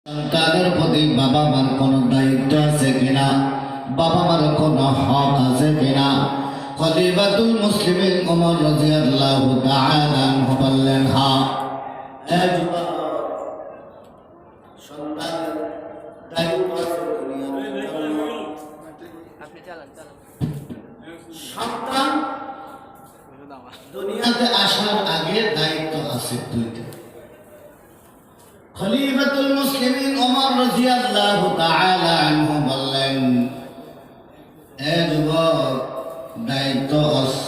সন্তানের প্রতি বাবা মার কোনো দায়িত্ব আছে কিনা, বাবা মার কোনো হক আছে কিনা। খলিফাতুল মুসলিমিন ওমর রাদিয়াল্লাহু তাআলা আনহু বললেন, হ্যাঁ। সন্তানের দায়িত্ব আছে সন্তান দুনিয়াতে আসার আগে দায়িত্ব আছে দুইটা। খলিফাতুল মুসলিমিন ওমর রাদিয়াল্লাহু তাআলা আনহু বললেন, এ যুবক, দায়িত্ব আছে।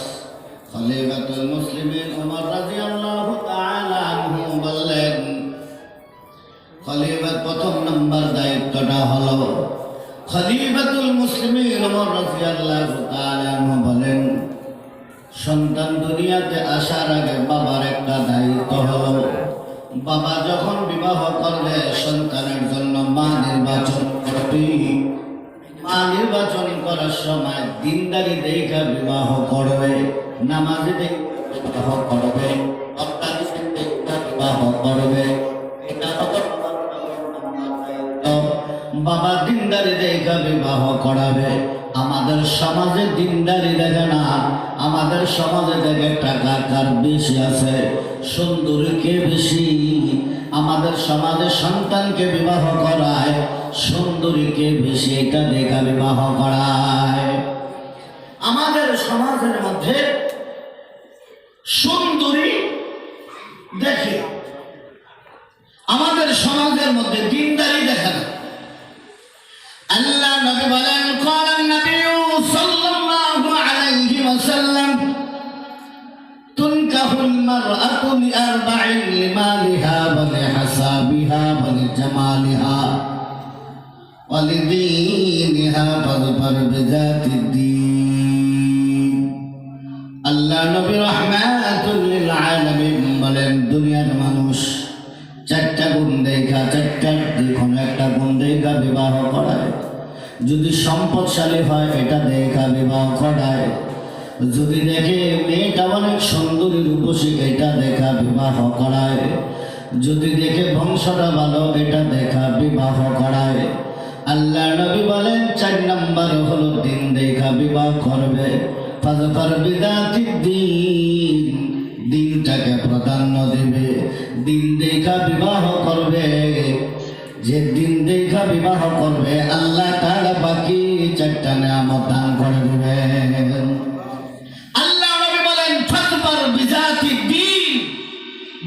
খলিফাতুল মুসলিমিন ওমর রাদিয়াল্লাহু তাআলা আনহু বললেন, খলিফার প্রথম নাম্বার দায়িত্বটা হলো, খলিফাতুল মুসলিমিন ওমর রাদিয়াল্লাহু তাআলা আনহু বলেন, সন্তান দুনিয়াতে আসার আগে বাবার একটা দায়িত্ব হলো, বাবা যখন বিবাহ করবে সন্তানের জন্য মা নির্বাচন করবে। মা নির্বাচন করার সময় দিনদারি দেখে বিবাহ করবে, নামাজি দেখে বিবাহ করবে, বিবাহ করবে। বাবা দিনদারি দেখে বিবাহ করাবে। আমাদের সমাজে দিনদারি দেখে না, আমাদের সমাজে দেখে টাকা কার বেশি আছে, সুন্দরী কে বেশি। আমাদের সমাজে সন্তানকে বিবাহ করায়, সুন্দরী কে বেশি এটা দেখা বিবাহ করায়। আমাদের সমাজের মধ্যে সুন্দরী দেখে, আমাদের সমাজের মধ্যে দিনদারি দেখে না। আল্লাহ নবী বলেন, ক্বালান নবী সাল্লাল্লাহু আলাইহি ওয়াসাল্লাম, তুনকাহুল মারআতু লিআরবা'in লিমালিহা ওয়া লিহাসাবিহা ওয়া লিজামালিহা ওয়া লিদীনিহা ফাযফার বিযাতিদ্দীন। আল্লাহ নবী রাহমাতুল লিল আলামিন বলেন, দুনিয়ার মানুষ চারটা গুণ দেখা, চারটার কোনো একটা গুণ দেখা বিবাহ করায়। যদি সম্পদশালী হয় এটা দেখা বিবাহ করায়, যদি দেখে মেয়েটা অনেক সুন্দরী রূপসী এটা দেখা বিবাহ করায়, যদি দেখে বংশটা ভালো এটা দেখা বিবাহ করায়। আল্লাহ নবী বলেন, 4 নাম্বার হলো দিন দেখা বিবাহ করবে। ফাযফার বিযাতিদ্দীন, দিনটাকে প্রাধান্য দেবে, দিন দেখা বিবাহ করবে। যে দিন দেখা বিবাহ করবে আল্লাহ তাআলা বাকি 4টা নিয়ামত দান করে দিবেন। আল্লাহ নবী বলেন, ফাযফার বিযাতিদ্দীন,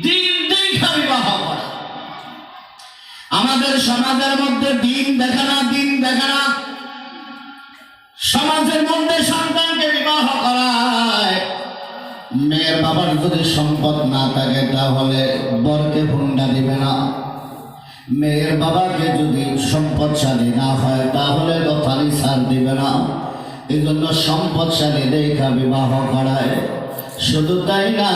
দিন দেখা বিবাহ করা। আমাদের সমাজের মধ্যে দিন দেখে না, দিন দেখে না। সমাজের মধ্যে সন্তানকে বিবাহ করায়। মেয়ের বাবার যদি সম্পদ না থাকে তাহলে বরকে হুন্ডা দিবে না। মেয়ের বাবাকে যদি সম্পদশালী না হয় তাহলে দফালি ছাড় দিবে না। এই জন্য সম্পদশালী দেখা বিবাহ করায়। শুধু তাই না,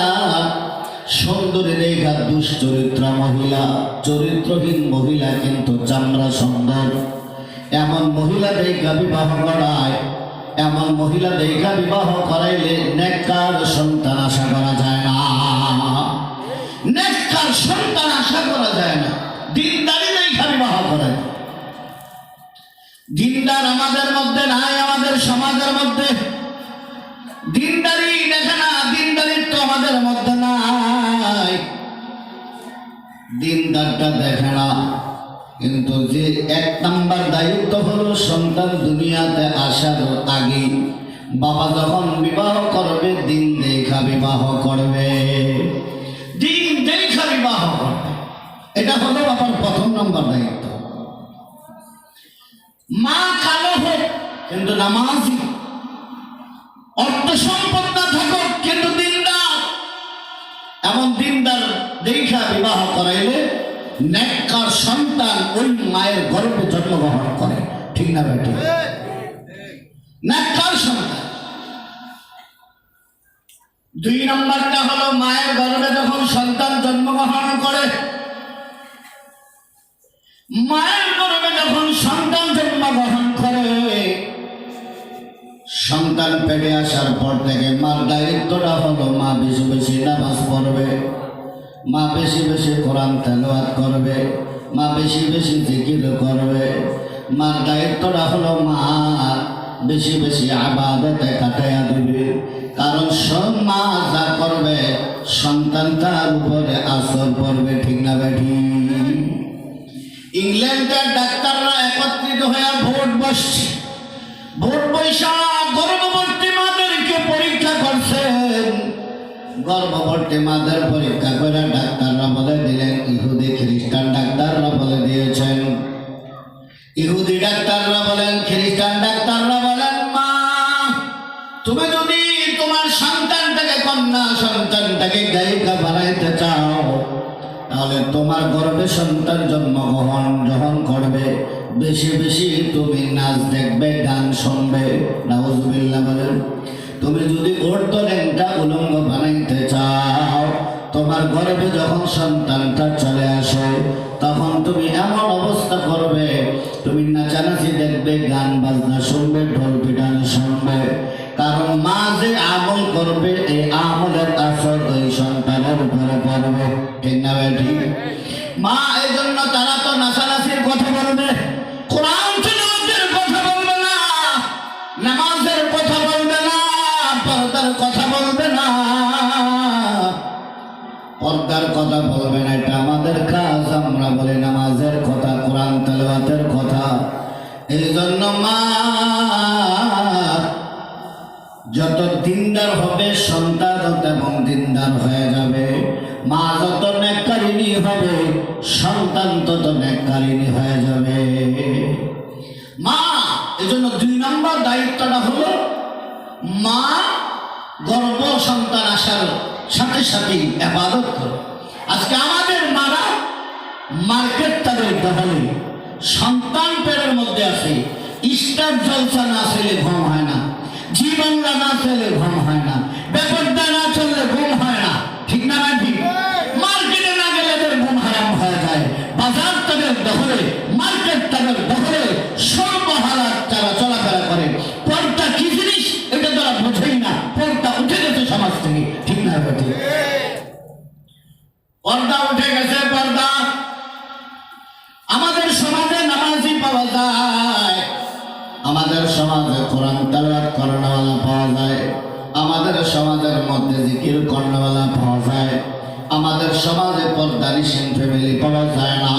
সুন্দরী দেখা দুশ্চরিত্র মহিলা, চরিত্রহীন মহিলা কিন্তু চামড়া সুন্দর, এমন মহিলা দেখা বিবাহ করায়। এমন মহিলা দেখা বিবাহ করাইলে নেককার সন্তান আশা করা যায় না, নেককার সন্তান আশা করা যায় না। দিনদারি দেখা বিবাহ করায়। দিনদার আমাদের মধ্যে নাই, আমাদের সমাজের মধ্যে দিনদারি দেখে না, দিনদারিত্ব আমাদের মধ্যে নাই। দিনদারটা দেখে না। কিন্তু যে 1 নাম্বার দায়িত্ব হলো সন্তান দুনিয়াতে আসার আগে বাবা যখন বিবাহ করবে দিন দেখা বিবাহ করবে, দিন দেখা বিবাহ করবে। এটা হলো বাবার প্রথম নাম্বার দায়িত্ব। মা কালো হোক কিন্তু নামাজি, অর্থ সম্পদ না থাকুক কিন্তু দিনদার, এমন দিনদার দেখা বিবাহ করাইলে নেককার সন্তান ওই মায়ের গর্ভে জন্মগ্রহণ করে। ঠিক না বেটি? নেককার সন্তান। 2 নম্বরটা হলো মায়ের গর্ভে যখন সন্তান জন্মগ্রহণ করে, মায়ের গর্ভে যখন সন্তান জন্মগ্রহণ করে, সন্তান পেটে আসার পর থেকে মার দায়িত্বটা হলো মা বেশি বেশি নামাজ পড়বে, মা বেশি বেশি কোরআন তেলাওয়াত করবে, মা বেশি বেশি জিকির করবে। মার দায়িত্বটা হলো মা বেশি বেশি আবাদতে কাটাইয়া দিবে, কারণ সব মা যা করবে সন্তান তার উপরে আসর পড়বে, ঠিক না বেঠি? ইংল্যান্ডের ডাক্তাররা একত্রিত হয়ে ভোট বসছে, ভোট বৈশা গর্ভবতী মাদেরকে পরীক্ষা করছেন। গর্ভবতী মাদের পরীক্ষা করে ডাক্তাররা বলে দিলেন, ইহুদি খ্রিস্টান ডাক্তাররা বলে দিয়েছেন, ইহুদি ডাক্তাররা বলেন, খ্রিস্টান ডাক্তাররা বলেন, মা তুমি যদি তোমার সন্তানটাকে, কন্যা সন্তানটাকে গায়িকা বানাইতে চাও, তাহলে তোমার গর্ভে সন্তান জন্মগ্রহণ করবে, বেশি বেশি তুমি নাচ দেখবে, গান শুনবে। নাউজুবিল্লাহ বলেন। তুমি যদি অর্ধরেনটা উলঙ্গ বানাইতে চাও, তোমার গর্ভে যখন সন্তানটা চলে আসে তখন তুমি এমন অবস্থা করবে, তুমি নাচানাচি দেখবে, গান বাজনা শুনবে, ঢোল পিটানো শুনবে, কারণ মা যে আমল করবে এই আমলের আসর ওই সন্তানের উপরে পড়বে, ঠিক না বেঠি? মা এই জন্য তারা তো নাচানাচির কথা বলবে, কোরআন তিলাওয়াতের কথা বলবে না, নামাজের কথা বলবে না, পর্দার কথা বলবে না, পর্দার কথা বলবে না, এটা আমাদের কাজ। আমরা বলি নামাজের কথা, কোরআন তেলাওয়াতের কথা। এই জন্য মা যত দিনদার হবে সন্তান তেমন দিনদার হয়ে যাবে, মা যত নেককারিনী হবে সন্তান তত নেককারিনী হয়ে যাবে। মা এজন্য 2 নম্বর দায়িত্বটা হলো মা গর্ভ সন্তান আসার সাথে সাথে ইবাদত করে। আজকে আমাদের মারা মার্কেট তাদের দখলে, সন্তান পেটের মধ্যে আছে, স্টার জলসা না চলে ঘুম হয় না, জীবনরা না চলে ঘুম হয় না, ব্যাপারটা না চললে ঘুম হয় না, ঠিক না ঠিক? মার্কেটে না গেলে এদের ঘুম হারাম হয়ে যায়, বাজার তাদের দখলে, মার্কেট তাদের দখলে, সর্বহারাত তারা চলাফেরা করে। পর্দা কি জিনিস এটা তারা বোঝেই না, পর্দা উঠে গেছে সমাজ থেকে, ঠিক না ঠিক? পর্দা উঠে গেছে, পর্দা। আমাদের সমাজে নামাজি পাওয়া যায়, আমাদের সমাজে কোরআন তেলাওয়াত করানোওয়ালা পাওয়া যায়, আমাদের সমাজের মধ্যে জিকির করানোওয়ালা পাওয়া যায়, আমাদের সমাজে পর্দানিসীন ফ্যামিলি পাওয়া যায় না।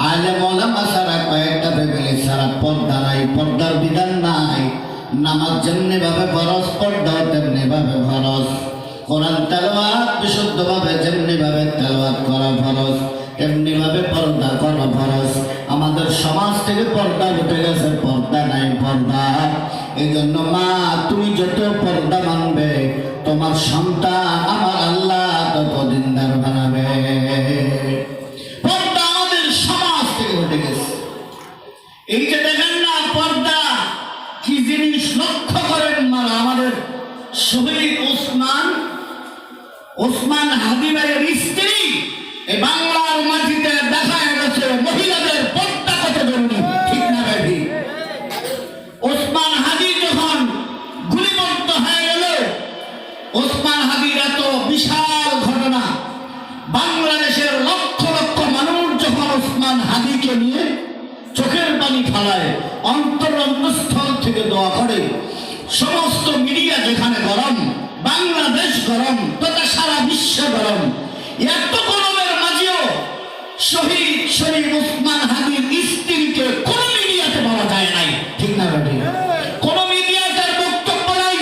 আলেম ওলামা ছাড়া কয়েকটা ফ্যামিলি ছাড়া পর্দা নাই, পর্দার বিধান নাই। নামাজ যেমনি ভাবে ফরজ, পর্দাও তেমনি ভাবে ফরজ। কোরআন তেলাওয়াত বিশুদ্ধভাবে যেমনি ভাবে তেলাওয়াত করা ফরজ, এমনি ভাবে পর্দা করা ফরজ। আমাদের সমাজ থেকে পর্দা উঠে গেছে, পর্দা নাই, পর্দা। এই জন্য মা তুমি যত পর্দা মানবে তোমার সন্তান আমার আল্লাহ তত দিনদার বানাবে। পর্দা আমাদের সমাজ থেকে উঠে গেছে। এই যে দেখেন না পর্দা কি জিনিস, লক্ষ্য করেন মারা। আমাদের শহীদ ওসমান হাদি ভাইয়ের স্ত্রী এই বাংলার মাটিতে দেখা গেছে মহিলাদের পর্দা কত জরুরি, ঠিক না ভাই? ওসমান হাদি যখন গুলিবদ্ধ হয়ে গেল, ওসমান হাদির এত বিশাল ঘটনা, বাংলাদেশের লক্ষ লক্ষ মানুষ যখন ওসমান হাদিকে নিয়ে চোখের পানি ফেলায়, অন্তরস্থল থেকে দোয়া করে, সমস্ত মিডিয়া যেখানে গরম, বাংলাদেশ গরম, তথা সারা বিশ্ব গরম, এত গরমের মাঝেও শহীদ ওসমান হাদির স্ত্রীকে কোন মিডিয়াতে পাওয়া যায় নাই, ঠিক না বেটি? কোন মিডিয়া তার বক্তব্য নাই,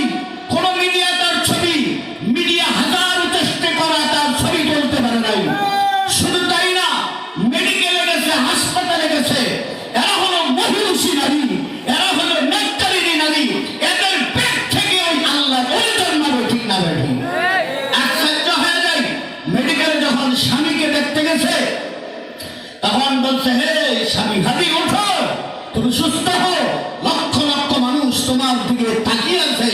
কোন মিডিয়া তার ছবি, মিডিয়া হাজার চেষ্টা করা তার ছবি তুলতে পারে নাই। শুধু তাই না, মেডিকেলে গেছে, হাসপাতালে গেছে, এরা হলো মহিষী নারী, এরা হলো নেককারিনী নারী, এদের পেট থেকে ওই আল্লাহ ওই জন্মাবে, ঠিক না বেটি? আশ্চর্য হয়ে যায়। মেডিকেলে যখন স্বামীকে দেখতে গেছে তখন বলছে, হে স্বামী হাদি ওঠো, তুমি সুস্থ হও, লক্ষ লক্ষ মানুষ তোমার দিকে তাকিয়ে আছে,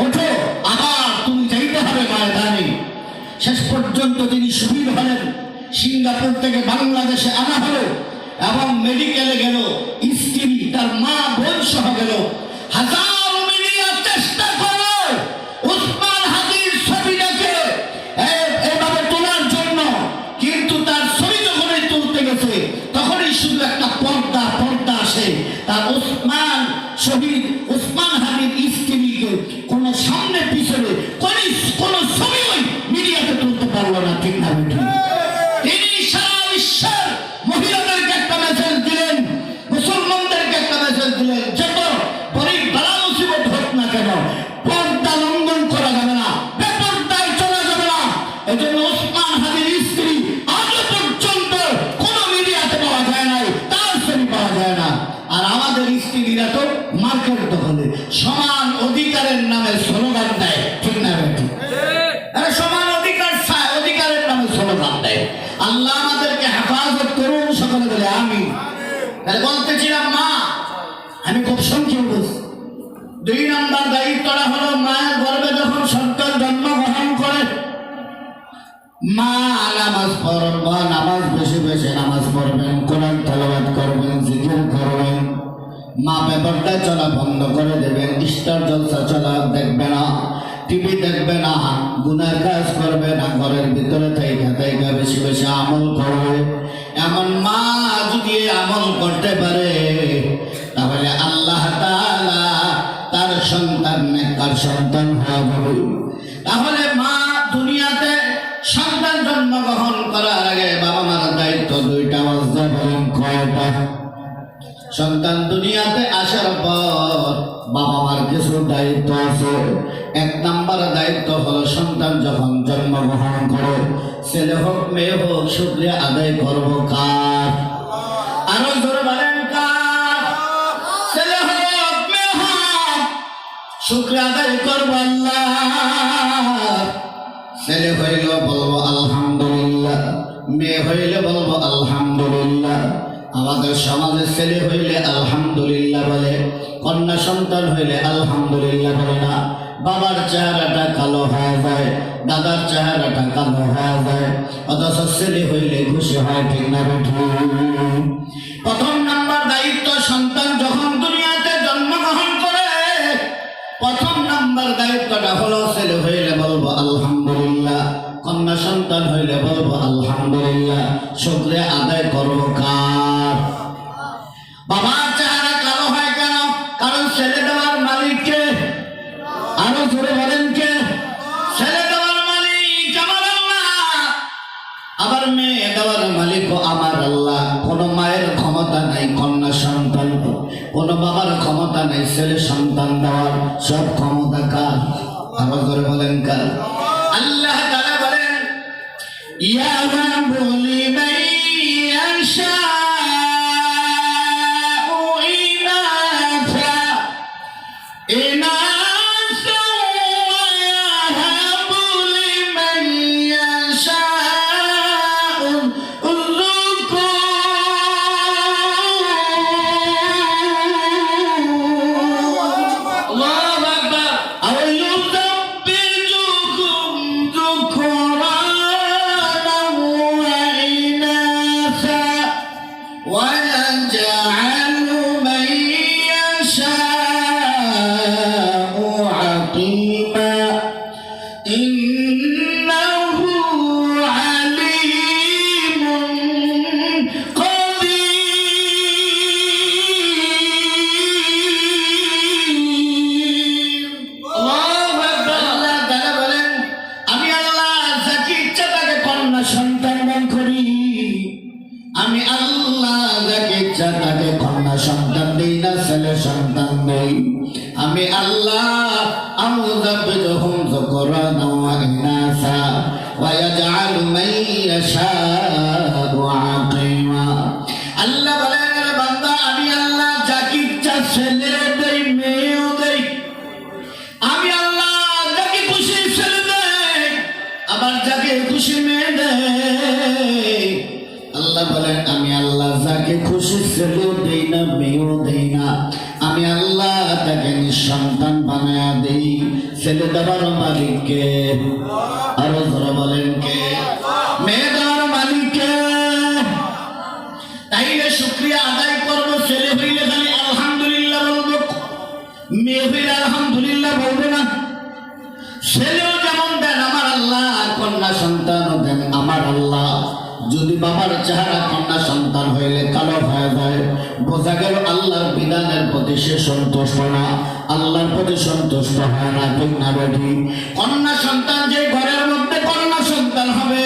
ওঠো, আবার তুমি যাইতে হবে ময়দানে। শেষ পর্যন্ত তিনি শহীদ হলেন, সিঙ্গাপুর থেকে বাংলাদেশে আনা হলো এবং মেডিকেলে গেল, স্ত্রী তার মা বোন সহ গেল। হাজার মিডিয়া চেষ্টা করলো ওসমান হাদির ছবিটাকে এভাবে তোলার জন্য, কিন্তু তার ছবি যখনই তুলতে গেছে শ্রেণী পাওয়া যায় না। আর আমাদের স্ত্রীরা তো মার্কেট দখলে সমান অধিকারের নামে স্লোগান দেয়, ঠিক না বেটি? সমান অধিকার চায়, অধিকারের নামে স্লোগান দেয়। আল্লাহ আমাদেরকে হেফাজত করুন, সকলে বলে আমিন। তাহলে বলতেছিলাম মা, আমি খুব সংক্ষেপ বলছি। 2 নম্বর দায়িত্বটা হলো মায়ের গর্ভে যখন সন্তান জন্মগ্রহণ করে, মা নামাজ পড়বা, নামাজ বেশি বেশি নামাজ পড়বেন, কোরআন তেলাওয়াত করবেন, জিকির করবেন। মা ব্যাপারটা চলা বন্ধ করে দেবেন, স্টার জলসা চলা দেখবে না, টিভি দেখবে না, গুনার কাজ করবে না, ঘরের ভিতরে থাইকা বেশি বেশি আমল করবে। এমন মা যদি আমল করতে পারে তাহলে আল্লাহ তাআলা তার সন্তান নেককার সন্তান হবে। তাহলে মা দুনিয়াতে সন্তান জন্মগ্রহণ করার আগে বাবা মার দায়িত্ব 2টা। বলেন কয়টা? সন্তান দুনিয়াতে আসার পর বাবা মার কিছু দায়িত্ব আছে। 1 নম্বর দায়িত্ব হলো সন্তান যখন জন্মগ্রহণ করে, ছেলে হোক মেয়ে হোক, শুকরিয়া আদায় করব কার? আরো জোরে বলেন কার? ছেলে হোক মেয়ে হোক, শুকরিয়া আদায় করব আল্লাহ। ছেলে হইলে বলবো আলহামদুলিল্লাহ, মেয়ে হইলে বলবো আলহামদুলিল্লাহ। আমাদের সমাজে ছেলে হইলে আলহামদুলিল্লাহ বলে, কন্যা সন্তান হইলে আলহামদুলিল্লাহ বলে না। বাবার চেহারাটা কালো হয়ে যায়, দাদার চেহারাটা কালো হয়ে যায়, অথচ ছেলে হইলে খুশি হয়, ঠিক না বেঠি? 1 নম্বর দায়িত্ব, সন্তান যখন দুনিয়াতে জন্মগ্রহণ করে 1 নম্বর দায়িত্বটা হলো ছেলে হইলে বলবো আলহামদুলিল্লাহ, কন্যা সন্তান হইলে বলবো আলহামদুলিল্লাহ। শুকরিয়া আদায় করবো কার? বাবার চেহারা কালো হয় কেন? কারণ ছেলে দেওয়ার মালিক কে? আরো জোরে বলেন কে? ছেলে দেওয়ার মালিক আমার আল্লাহ, আবার মেয়ে দেওয়ার মালিকও আমার আল্লাহ। কোন মায়ের ক্ষমতা নাই কন্যা সন্তান, কোন বাবার ক্ষমতা নাই ছেলে সন্তান দেওয়ার, সব ক্ষমতা কার? আরো জোরে বলেন কার? আল্লাহ তাআলা বলেন, ইয়া রাব্বুল মাইয়াশা সন্তান দান করি। আমি আল্লাহ যাকে ইচ্ছা তাকে কন্যা সন্তান দেই না, ছেলে সন্তান দেই। আমি আল্লাহ আউযাবিহুম যুকরানা ওয়া ইনাসা ওয়া ইয়াজআলু মান ইয়াশাউ আকিমা। আল্লাহ বলেন, বান্দা আমি আল্লাহ যাকে ইচ্ছা ছেলে দেই, মেয়েও দেই। আমি আল্লাহ যাকে খুশি ছেলে দেই, আবার যাকে খুশি মেয়ে দেই। আল্লাহ বলেন, আমি আল্লাহ যাকে খুশি ছেলেও দেই না, মেয়েও দেই না। আমি আল্লাহ তাকে নিঃসন্তান বানায়া দেই। ছেলে দেওয়ার মালিক কে? আরো জোরে বলেন কে? মেয়ে দেওয়ার মালিক কে? তাইলে শুকরিয়া আদায় করবো। ছেলে হইলে খালি আলহামদুলিল্লাহ বলবো, মেয়ে হইলে আলহামদুলিল্লাহ বলবে না। ছেলেও যেমন দেন আমার আল্লাহ, কন্যা সন্তানও দেন আমার আল্লাহ। যদি বাবার চেহারা কন্যা সন্তান হইলে কালো হয়ে যায়, বোঝা গেল আল্লাহর বিধানের প্রতি সে সন্তুষ্ট না, আল্লাহর প্রতি সন্তুষ্ট হয় না, ঠিক না বেঠি? কন্যা সন্তান যে ঘরের মধ্যে কন্যা সন্তান হবে,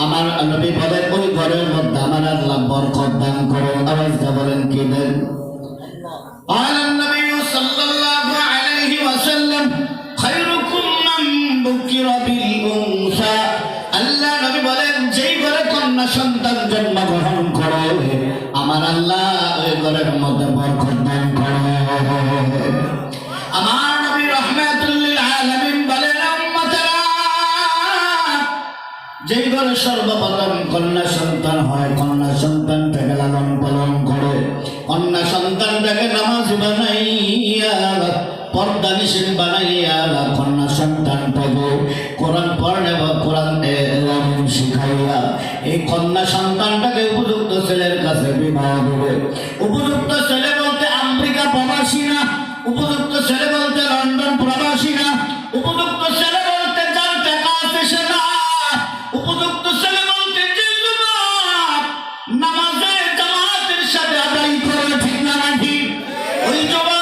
আমার নবী বলেন ওই ঘরের মধ্যে আমার আল্লাহ বরকত দান করেন। আওয়াজটা বলেন কি দেন? قال النبي صلى الله عليه وسلم خيركم من بكر بالأنثى। আল্লাহ নবী বলেন, যেই ঘরে কন্যা সন্তান জন্মগ্রহণ করে আমার আমার আল্লাহ ওই ঘরের মধ্যে বরকত দান করে। আমার নবী রাহমাতুল লিল আলামিন বলেন, উম্মতেরা, যেই ঘরে সর্বপ্রথম কন্যা সন্তান হয়, কন্যা সন্তানটাকে লালন পালন করে, কন্যা সন্তানটাকে নামাজ বানাইয়া, পর্দা নিষেধ বানাইয়া, কন্যা সন্তানটাকে কোরআন পড়ে বা কোরআন শিখাইয়া, এই কন্যা সন্তানটাকে উপযুক্ত ছেলের কাছে বিবাহ দেবে। উপযুক্ত ছেলে বলতে আমেরিকা প্রবাসী না, উপযুক্ত ছেলে বলতে লন্ডন প্রবাসী না, উপযুক্ত ছেলে বলতে যার টাকা আছে সে না, উপযুক্ত ছেলে বলতে যে যুবক নামাজে জামাতের সাথে আদায় করে, ঠিক না নাকি? ওই যুবক,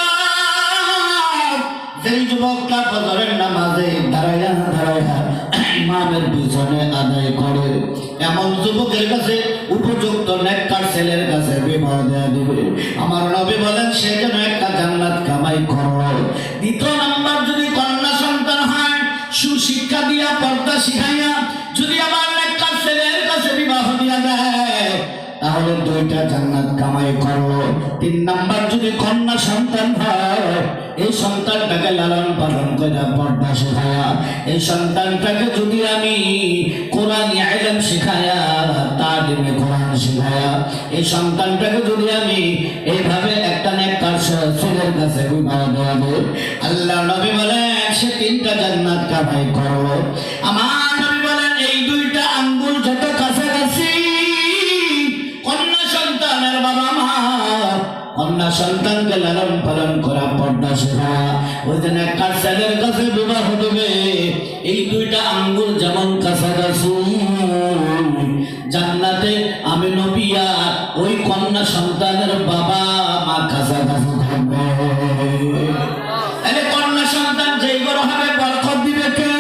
যেই যুবকটা ফজরের নামাজে দাঁড়াইয়া দাঁড়াইয়া ইমামের পিছনে আদায় করে, এমন যুবকের কাছে উপযুক্ত নেককার ছেলের কাছে বিবাহ দেয়া দিবে। আমার নবী বলেন, সে যেন একটা জান্নাত কামাই করে। দ্বিতীয় নাম্বার, যদি কন্যা সন্তান হয়, সুশিক্ষা দিয়া পর্দা শিখাইয়া যদি আমার নেককার ছেলের কাছে বিবাহ দিয়া দেয়, তাহলে দুইটা জান্নাত কামাই করলো। তিন নাম্বার, যদি কন্যা সন্তান হয়, এই সন্তানটাকে লালন পালন করে পর্দা শেখায়া, এই সন্তানটাকে যদি আমি কোরআন ইলম শিখায়া, তালিমে কোরআন শিখায়া, এই সন্তানটাকে যদি আমি এইভাবে একটা নেককার ছেলের কাছে বিবাহ দেওয়াবো, আল্লাহ নবী বলেন সে তিনটা জান্নাত কামাই করলো। আমার নবী বলেন, এই দুইটা আঙ্গুল যত কাছাকাছি, কন্যা সন্তানের বাবা মা কন্যা সন্তানকে লালন পালন করা, পর্দা শেখা, ওই দিন একটা ছেলের কাছে বিবাহ দেবে, এই দুইটা আঙ্গুল যেমন কাছাকাছি, জান্নাতে আমি নবী আর ওই কন্যা সন্তানের বাবা মা কাছাকাছি থাকবে। তাহলে কন্যা সন্তান যেই বড় হবে, বরকত দিবে কে?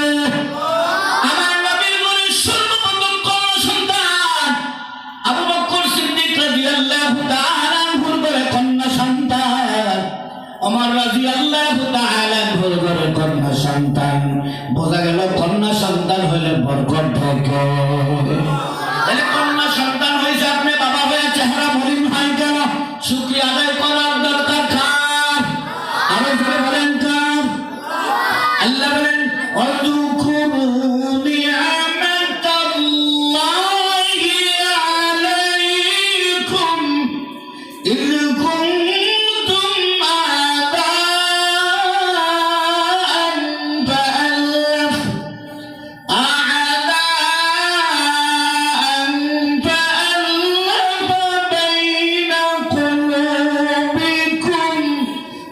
আমার নবীর ঘরে সর্বপ্রথম কন্যা সন্তান আবু বকর সিদ্দিক রাদিয়াল্লাহু তাআলা আনহুর ঘরে কন্যা সন্তান, ওমর রাদিয়াল্লাহু তাআলা আনহুর ঘরে কন্যা সন্তান। বোঝা গেল কন্যা সন্তান হলে বরকত থাকে। তাহলে কন্যা সন্তান হয়েছে, আপনি বাবা হয়ে চেহারা মলিন হয় কেন? শুকরিয়া আদায় করার দরকার কার? আরো জোরে বলেন কার? আল্লাহ বলেন, ওয়াযকুরু নি'মাতাল্লাহি আলাইকুম ইয কুনতুম আ'দাআন فألف بين قلوبكم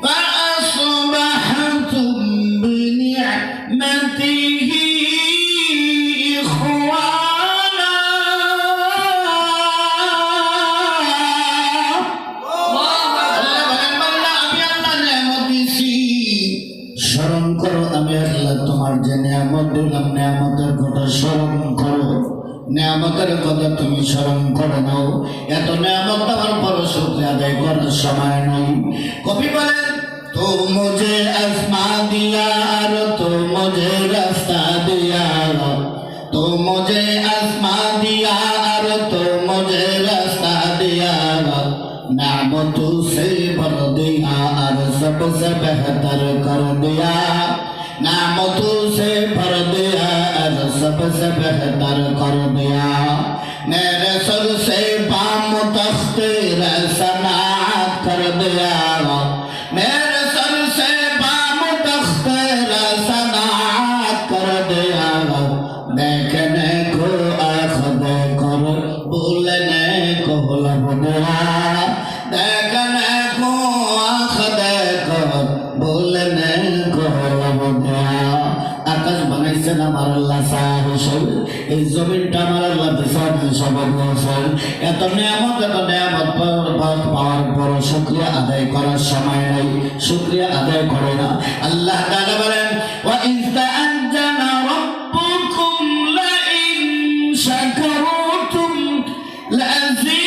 فأصبحتم بنعمته إخوانا। স্মরণ করো, আমি আল্লাহ তোমার যে নিয়ামত দিলাম, নিয়ামতের কথা স্মরণ করো। নিয়ামতের কথা তুমি স্মরণ করে নাও। এত নিয়ামত দেওয়ার পরও শুকরিয়া আদায় করার সময় নাই। কবি বলেন, তো মুঝে আসমা দিয়া আর তো মুঝে রাস্তা দিয়া, তো মুঝে আসমা দিয়া আর তো মুঝে রাস্তা দিয়া, नेमतों से भर दिया और सबसे बेहतर कर दिया, नेमतों से भर दिया और सबसे बेहतर कर दिया, मेरे सर से बाम तख्ते सनात कर दिया, मेरे सर से बाम तख्ते सनात कर दिया, देखने को आँख देकर भूलने को लब दिया, देखने को आँख देकर भूलने को लब दिया। আকাশ বানাইছেন আমার আল্লাহ সাহেব হিসেবে, এই জমিনটা আমার আল্লাহ বিশাল হিসাবে দিয়েছেন। এত নিয়ামত পাওয়ার পর শুকরিয়া আদায় করার সময় নাই, শুকরিয়া আদায় করে না। আল্লাহ তাআলা বলেন, ওয়া ইয তাআজ্জানা রাব্বুকুম লাইন শাকারতুম লাযীদান্নাকুম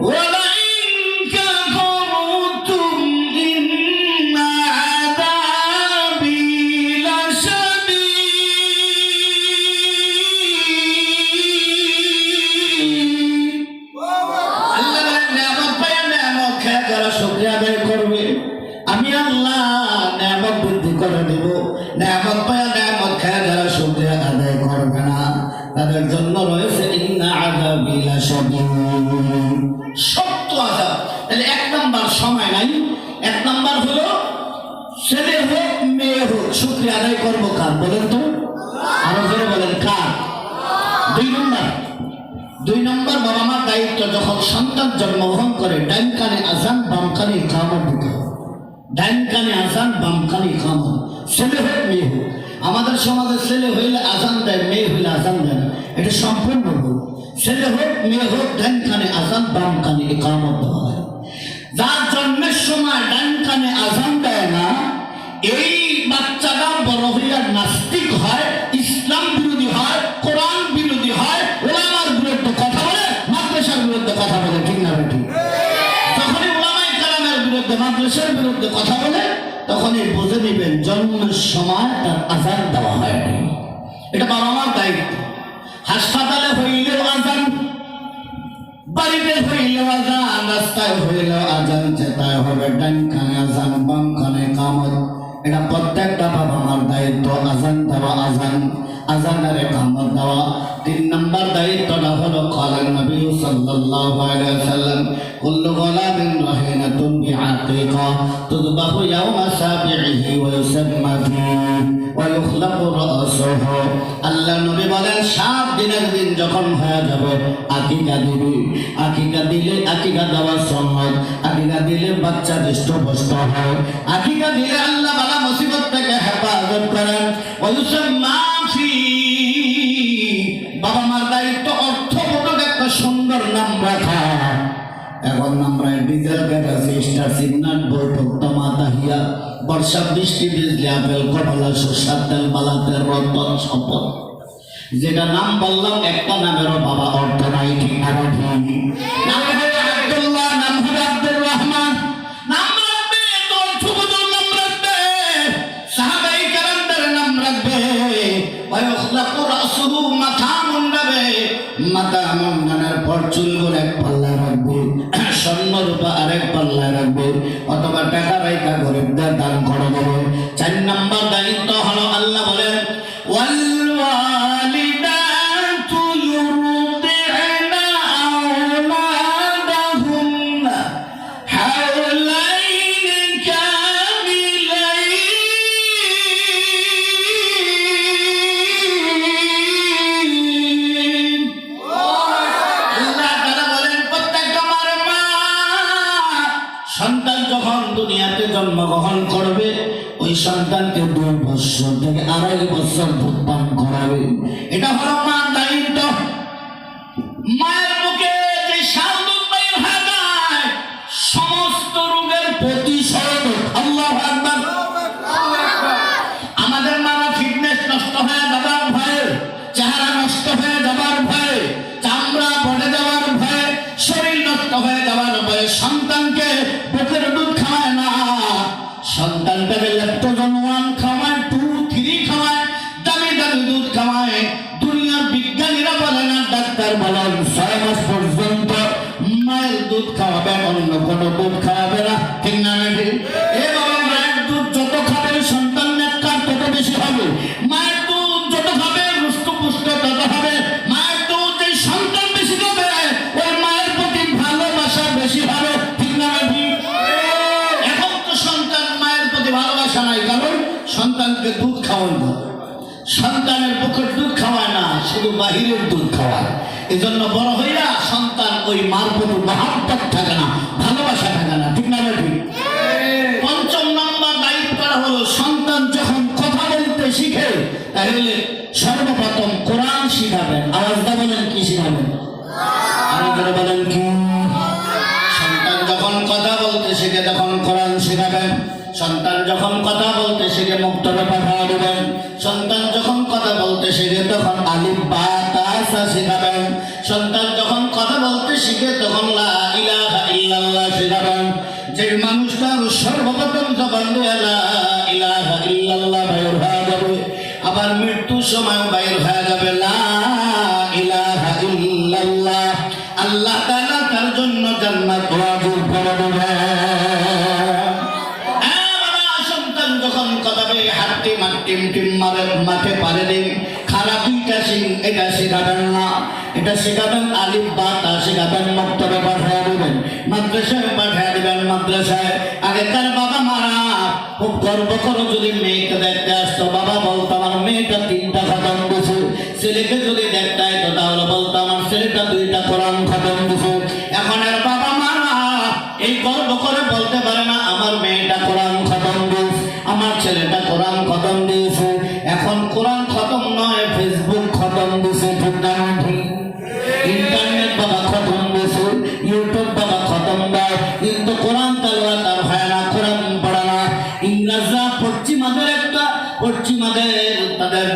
ওয়া লাইন কাফারতুম ইন্না আযাবী লাশাদীদ। তাদের জন্য রয়েছে ইন্না আযাবি লাশাদীদ, শক্ত আযাব। তাহলে এক নাম্বার সময় নাই, এক নাম্বার হলো ছেলে হোক মেয়ে হোক শুকরিয়া আদায় করবো কার বলেন তো? আরো জোরে বলেন কার? দুই নম্বর বাবা মার দায়িত্ব, যখন সন্তান জন্মগ্রহণ করে ডাইন কানে আজান বাম কানে ইকামত দিতে হবে। ডাইন কানে আজান বাম কানে ইকামত, ছেলে হোক মেয়ে হোক। আমাদের সমাজে ছেলে হইলে আজান দেয়, মেয়ে হইলে আজান দেয় না, এটা সম্পূর্ণ ভুল। ছেলে হোক মেয়ে হোক ডাইন কানে আজান বাম কানে ইকামত দেওয়া হয়। যার জন্মের সময় ডাইন কানে আজান দেয় না, এই বাচ্চাটা বড় হইয়া নাস্তিক হয়, ইসলাম বিরোধী হয়, কোরআন বিরোধী হয়, ওলামার বিরুদ্ধে কথা বলে, মাদ্রাসার বিরুদ্ধে কথা বলে, ঠিক না ঠিক? যখনই ওলামায়ে কেরামের বিরুদ্ধে মাদ্রাসার বিরুদ্ধে কথা বলে, তখনই বুঝে নিবেন জন্মের সময় তার আজান দেওয়া হয়নি। এটা বাবা মার দায়িত্ব। হাসপাতালে হইলেও আজান, বাড়িতে হইলেও আজান, রাস্তায় হইলেও আজান, যেটাই হবে ডান কানে আজান বাম কানে ইকামত। এটা প্রত্যেকটা বাবা মার দায়িত্ব, আজান দেওয়া, আজানের ইকামত দেওয়া। 3 নম্বর দায়িত্বটা হলো ক্বালান নবী সাল্লাল্লাহু আলাইহি ওয়াসাল্লাম কুল্লু গোলামিন রাহিনাতুন বিআকিকা তুযবাহু ইয়াওমা সাবিহি ওয়া ইউসাম্মা ফিহি ওয়া ইউখলাকু রাসুহু। আল্লাহ নবী বলেন 7 দিনের দিন যখন হয়ে যাবে আকিকা দিবি। আকিকা দিলে, আকিকা দেওয়া সুন্নাত, আকিকা দিলে বাচ্চা হৃষ্টপুষ্ট হয়। আকিকা দিলে আল্লাহ বালা মুসিবত থেকে হেফাজত করেন। ওয়া ইউসাম্মা ফিহি, বাবা মার দায়িত্ব অর্থবোধক একটা সুন্দর নাম রাখা। এখন আমরা ডিজেল গ্যাস স্টার সিগনাল বৈঠক টমাটা হিয়া বর্ষা বৃষ্টি বিজলি আপেল কমলা শস্যার তেল বালাতের রতন সম্পদ, যেটা নাম বললাম একটা নামেরও বাবা অর্থ নাই, ঠিক না ঠিক? নাম হবে আব্দুল্লাহ, নাম হবে আব্দুর রহমান, নাম রাখবে তো অর্থবোধক নাম রাখবে, সাহাবায়ে কেরামদের নাম রাখবে। ওয়াইখলাকু রাসুহু, মাথা মুন্ডাবে, মাথা মুন্ডানোর পর চুলগুলো এক পাল্লায় রাখবে, স্বর্ণ রূপা আরেক পাল্লায় রাখবে, অথবা টাকা রাইকা গরিবদের দান করে দেবে। 4 নম্বর দায়িত্ব হলো আল্লাহ বলেন ওয়াল ওয়ালিদাতু ইউরদি'না আওলাদাহুন্না হাওলাইনি কামিলাইন। আল্লাহ তাআলা বলেন প্রত্যেকটা মার মা সন্তান যখন দুনিয়াতে জন্মগ্রহণ করবে, ওই সন্তানকে 2 বছর থেকে 2.5 বছর দুধ পান করাবে। এটা হলো মার দায়িত্ব। মায়ের মুখে যে শাল দুধ বের হয়ে যায়, সমস্ত রোগের প্রতিষেধক। আল্লাহু আকবার। আমাদের মারা ফিটনেস নষ্ট হয়ে যাবার ভয়ে, চেহারা নষ্ট হয়ে যাবার ভয়ে, চামড়া পড়ে যাওয়ার ভয়ে, শরীর নষ্ট হয়ে যাওয়ার ভয়ে সন্তানকে বুকের দুধ খাওয়ায় না। সন্তানটাকে ল্যাকটোজেন 1 খাওয়ায়, 2, 3 খাওয়ায়, দামি দামি দুধ খাওয়ায়। দুনিয়ার বিজ্ঞানীরা বলেন আর ডাক্তার বলেন 6 মাস পর্যন্ত মায়ের দুধ খাওয়াবে, অন্য কোনো দুধ খাওয়াবে না, ঠিক না ঠিক? এ বাবা, মায়ের দুধ যত খাবে সন্তান নেককার তত বেশি হবে। মায়ের দুধ যত খাবে হৃষ্টপুষ্ট তত হবে। মায়ের দুধ যে সন্তান বেশি খাবে, ওই মায়ের প্রতি ভালোবাসা বেশি হবে, ঠিক না ঠিক? এখন তো সন্তান মায়ের প্রতি ভালোবাসা নাই, কারণ সন্তানকে দুধ খাওয়ানো, সন্তানের বুকের দুধ খাওয়ায় না, শুধু বাহিরের দুধ খাওয়ায়। এজন্য বড় হইয়া সন্তান ওই মার প্রতি মহব্বত থাকে না, ভালোবাসা থাকে না, ঠিক না ঠিক? 5 নম্বর দায়িত্বটা হলো সন্তান যখন কথা বলতে শিখে, তাহলে সর্বপ্রথম কোরআন শিখাবেন। আওয়াজটা বলেন কি শিখাবেন? আরেকবার বলেন কি? সন্তান যখন কথা বলতে শিখে তখন কোরআন শিখাবেন। সন্তান যখন কথা বলতে শিখে মুক্তবে পাঠা দেবেন। সন্তান যখন কথা বলতে শিখে তখন আলিফ বা তা সা শিখাবেন। সন্তান যখন কথা বলতে শিখে তখন লা ইলাহা ইল্লাল্লাহ শিখাবেন। যে মানুষটা সর্বপ্রথম জবান দিয়ে লা ইলাহা ইল্লাল্লাহ বাইর হয়ে যাবে, আবার মৃত্যুর সময় বাইর হয়ে যাবে লা ইলাহা ইল্লাল্লাহ, আল্লাহ তাআলা তার জন্য জান্নাত ওয়াজিব করে দেবেন। যখন কথা বলে হাঁটতে টিম মাঠে পারে দিন, খারাপ 2টা ইন এটা শেখাবেন না, এটা শেখাবেন আলিফ বা তা শেখাবেন, মক্তবে পাঠিয়ে দেবেন, মাদ্রাসায় পাঠিয়ে দেবেন। মাদ্রাসায় আগেকার বাবা মারা খুব গর্ব করে যদি মেয়েকে দেখতে আসতো, বাবা বলতো আমার মেয়েটা 3টা খতম দিছে। ছেলেকে যদি দেখতে আসতো তাহলে বলতো আমার ছেলেটা 2টা কোরআন খতম দিছে। এখন আর বাবা মারা এই গর্ব করে বলতে পারে না আমার মেয়েটা কোরআন খতম দিয়েছে, আমার ছেলেটা কোরআন খতম দিয়েছে। এখন কোরআন খতম নয়, ফেসবুক খতম দিছে, ঠিক না ঠিক? ইন্টারনেট বাবা খতম দিছে, ইউটিউব বাবা খতম দেয়, কিন্তু কোরআন তেলাওয়াত আর হয় না, কোরআন পড়া না। ইংরেজরা পশ্চিমাদের তাদের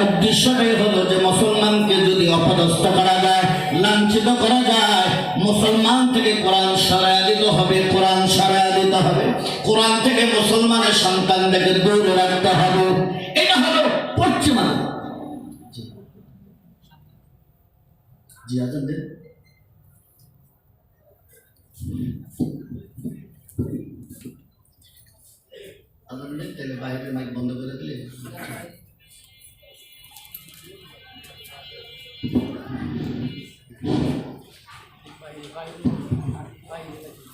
উদ্দেশ্যটাই হলো যে মুসলমানকে যদি অপদস্থ করা যায়, লাঞ্ছিত করা যায়, মুসলমান থেকে কোরআন সরাইয়া দিতে হবে, কোরআন সরাইয়া দিতে হবে, কোরআন থেকে মুসলমানের সন্তানদেরকে দূরে রাখতে হবে। এটা হলো পশ্চিমাদের। জি আজান দেন। আজান দেন, তাহলে বাইরের মাইক বন্ধ করে দিলে। Bye.